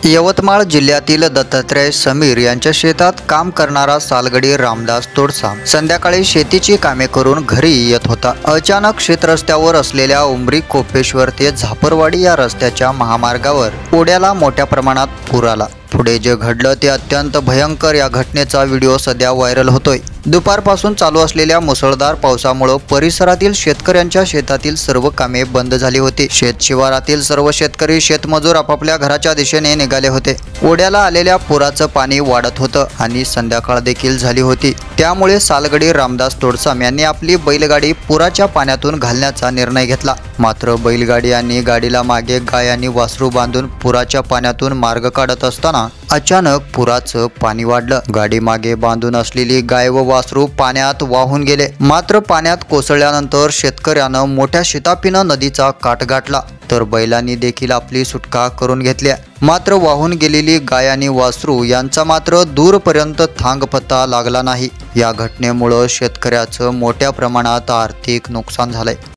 यवतमाळ जिल्ह्यातील दत्तात्रय समीर यांच्या शेतात काम करणारा सालगडी रामदास तोडसा संध्याकाळी शेतीची कामे करून घरी येत होता। अचानक शेतरस्त्यावर असलेल्या उमरी कोपेश्वर ते झापरवाडी या रस्त्याच्या महामार्गावर ओढ्याला मोठ्या प्रमाणात पूर आला। पुढे जे घडलं ते अत्यंत भयंकर। या घटनेचा व्हिडिओ सध्या व्हायरल होतोय। दुपारपासून चालू असलेल्या मुसळधार पावसामुळे परिसरातील शेतकऱ्यांच्या शेतातील सर्व कामे बंद झाली होती। शेतशिवारातील सर्व शेतकरी शेतमजूर आपापल्या घराच्या दिशेने निघाले होते। ओढ्याला आलेल्या पुराचं पाणी वाढत होतं आणि संध्याकाळ देखील झाली होती। त्यामुळे सालगडी रामदास तोडसाम यांनी आपली बैलगाडी पुराच्या पाण्यातून घालण्याचा निर्णय घेतला। मात्र बैलगाडी आणि गाडीला मागे गाय आणि वासरू बांधून पुराच्या पाण्यातून मार्ग काढत असताना अचानक पुराचं पाणी वाढलं। गाडी मागे बांधून असलेली गाय व वासरू पाण्यात वाहून गेले। मात्र पाण्यात कोसळल्यानंतर शेतकऱ्यानं मोठ्या शिताफीनं नदीचा काठ गाठला, तर बैलांनी देखील आपली सुटका करून घेतली। मात्र वाहून गेलेली गाय आणि वासरू यांचा मात्र दूरपर्यंत थांगपत्ता लागला नाही। या घटनेमुळे शेतकऱ्याचं मोठ्या प्रमाणात आर्थिक नुकसान झालंय।